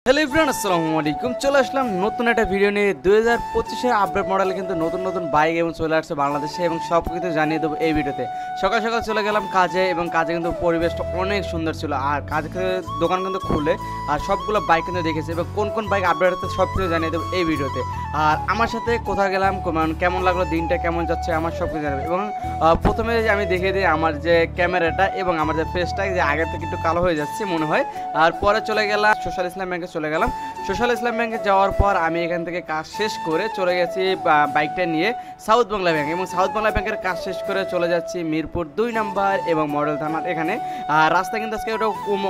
Hello everyone, আসসালামু আলাইকুম। চলে আসলাম নতুন একটা ভিডিও নিয়ে। 2025-এর আপডেট মডেলে কিন্তু নতুন নতুন বাইক এবং চলে আসছে বাংলাদেশে, এবং সব কিছু জানিয়ে দেবো এই ভিডিওতে। সকাল সকাল চলে গেলাম কাজে, এবং কাজে কিন্তু পরিবেশটা অনেক সুন্দর ছিল। আর কাজে দোকান কিন্তু খুলে আর সবগুলো বাইক কিন্তু দেখেছি, এবং কোন কোন বাইক আপডেট হচ্ছে সব কিছু জানিয়ে দেবো এই ভিডিওতে। আর আমার সাথে কোথায় গেলাম, কেমন লাগলো, দিনটা কেমন যাচ্ছে, আমার সব কিছু জানাবে। এবং প্রথমে আমি দেখিয়ে দিই আমার যে ক্যামেরাটা এবং আমার যে ফেসটা, যে আগের থেকে একটু কালো হয়ে যাচ্ছে মনে হয়। আর পরে চলে গেলাম সোশ্যাল ইসলাম ব্যাংকে চলে গেলাম। সোশ্যাল ইসলাম ব্যাংকে যাওয়ার পর আমি এখান থেকে কাজ শেষ করে চলে গেছি বাইকটা নিয়ে সাউথ বাংলা ব্যাংক, এবং সাউথ বাংলা ব্যাংকের কাজ শেষ করে চলে যাচ্ছি মিরপুর 2 নম্বর এবং মডেল থানার এখানে। আর রাস্তা কিন্তু আজকে ওটা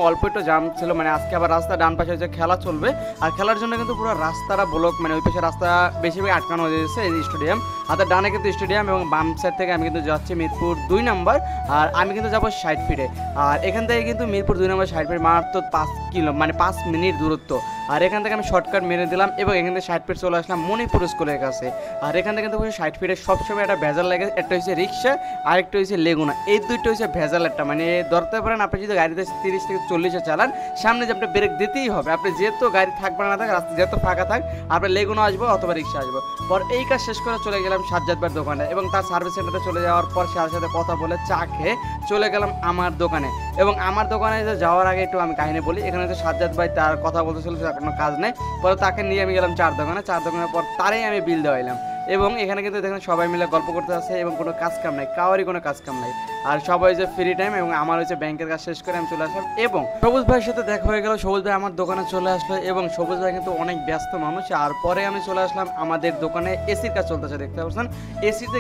অল্প একটু জাম ছিল, মানে আজকে আবার রাস্তা ডান পাশে হচ্ছে খেলা চলবে। আর খেলার জন্য কিন্তু পুরো রাস্তাটা ব্লক, মানে ওই পাশে রাস্তা বেশিরভাগ আটকানো হয়ে যাচ্ছে। এই স্টেডিয়াম হাতের ডানে কিন্তু স্টেডিয়াম, এবং বাম সাইড থেকে আমি কিন্তু যাচ্ছি মিরপুর 2 নম্বর। আর আমি কিন্তু যাবো 60 ফিটে। আর এখান থেকে কিন্তু মিরপুর 2 নম্বর 60 ফিট মাত্র 5 কিলো, মানে 5 মিনিট দূরত্ব। আর এখান থেকে আমি শর্টকাট মেরে দিলাম, এবং এখান থেকে 60 ফিট চলে আসলাম মণিপুর স্কুলের কাছে। আর এখান থেকে কিন্তু 60 ফিটে সবসময় একটা ভেজাল লাগে, একটা হচ্ছে রিক্সা আর একটা হচ্ছে লেগুনা। এই দুইটা হচ্ছে ভেজাল একটা, মানে ধরতে পারেন আপনি যদি গাড়িতে 30 থেকে 40-এ চালান, সামনে যে আপনি ব্রেক দিতেই হবে। আপনি যেহেতু গাড়ি থাকবে না থাক, রাস্তা যেহেতু ফাঁকা থাক, আপনার লেগুনা আসবো অথবা রিক্সা আসবো। পর এই কাজ শেষ করে চলে গেলাম সাজ্জাদবার দোকানে, এবং তার সার্ভিস সেন্টারে চলে যাওয়ার পর সাথে সাথে কথা বলে চা খেয়ে চলে গেলাম আমার দোকানে। এবং আমার দোকানে যাওয়ার আগে একটু আমি কাহিনী বলি। এখানে যে সাজ্জাদ ভাই তার কথা বলতেছিল, তার কোনো কাজ নেই। পরে তাকে নিয়ে আমি গেলাম চার দোকানের পর তারই আমি বিল দেওয়াইলাম। এবং এখানে কিন্তু দেখেন সবাই মিলে গল্প করতে আছে, এবং কোনো কাজ কাম নাই, কারোরই কোনো কাজ কাম নাই। আর সবাই যে ফ্রি টাইম, এবং আমার হচ্ছে ব্যাংকের কাজ শেষ করে আমি চলে আসলাম। এবং সবুজ ভাইয়ের সাথে দেখা হয়ে গেল, সবুজ ভাই আমার দোকানে চলে আসলো, এবং সবুজ ভাই কিন্তু অনেক ব্যস্ত মানুষ। আর পরে আমি চলে আসলাম আমাদের দোকানে এসির কাজ চলতেছে, দেখতে পাচ্ছেন এসিতে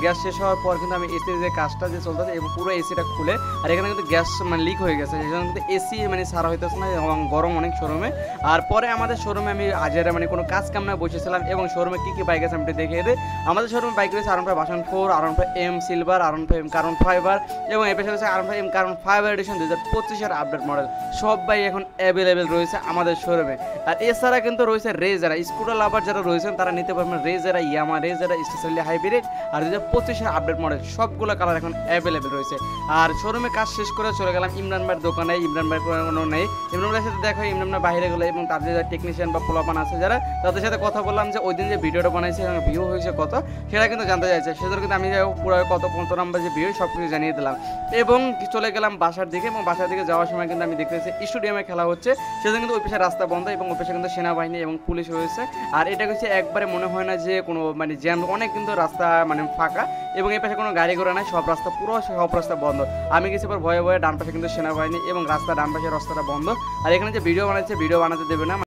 গ্যাস শেষ হওয়ার পর কিন্তু আমি এসির যে কাজটা যে চলতেছে, এবং পুরো এসিটা খুলে, আর এখানে কিন্তু গ্যাস মানে লিক হয়ে গেছে, সেই জন্য কিন্তু এসি মানে সারা হইতেছে না, এবং গরম অনেক শোরুমে। আর পরে আমাদের শোরুমে আমি আজেরা মানে কোনো কাজ কাম না বসেছিলাম, এবং শোরুমে কী কী বাইক আছে আমি দেখিয়ে দিই। আমাদের শোরুমে বাইক রয়েছে R15 version 4, R15 M silver, R15 M carbon fibre, এবং এর পাশে রয়েছে R15 M carbon fibre edition 2025-এর আপডেট মডেল। সব বাইক এখন অ্যাভেলেবেল রয়েছে আমাদের শোরুমে। আর এছাড়া কিন্তু রয়েছে রেজারা, স্কুটার লাভার যারা রয়েছেন তারা নিতে পারবেন রেজারা, ইয়ামা রেজারা, স্পেশালি হাইব্রিড। আর 2025-এর আপডেট মডেল সবগুলো কালার এখন অ্যাভেলেবেল রয়েছে। আর শোরুমে কাজ শেষ করে চলে গেলাম ইমরান ভাইয়ের দোকানে। ইমরান ভাই কোনো নেই, ইমরান ভাইয়ের সাথে দেখা, ইমরান ভাই বাইরে গেলো, এবং তাদের যারা টেকনিশিয়ান বা পোলাপান আছে যারা, তাদের সাথে কথা বললাম যে ওই দিন যে ভিডিওটা বানাইছে এবং ভিউ হয়েছে কত, সেটা কিন্তু জানতে চাইছে। সেজন্য কিন্তু আমি পুরো কত নাম্বার যে ভিউ সব কিছু জানিয়ে দিলাম, এবং চলে গেলাম বাসার দিকে। এবং বাসার দিকে যাওয়ার সময় কিন্তু আমি দেখতেছি স্টেডিয়ামে খেলা হচ্ছে, সেজন্য কিন্তু ওই পাশে রাস্তা বন্ধ, এবং ওই পাশে কিন্তু সেনাবাহিনী এবং পুলিশ রয়েছে। আর এটা হচ্ছে একবারে মনে হয় না যে কোনো মানে জ্যাম, অনেক কিন্তু রাস্তা মানে ফাঁকা, এবং এই পাশে কোনো গাড়ি ঘোড়া নাই, সব রাস্তা বন্ধ। আমি গেছি পর ভয়ে ভয়ে, ডান পাশে কিন্তু সেনাবাহিনী, এবং রাস্তা ডান পাশে রাস্তাটা বন্ধ। আর এখানে যে ভিডিও বানাচ্ছে, ভিডিও বানাতে দেবে না।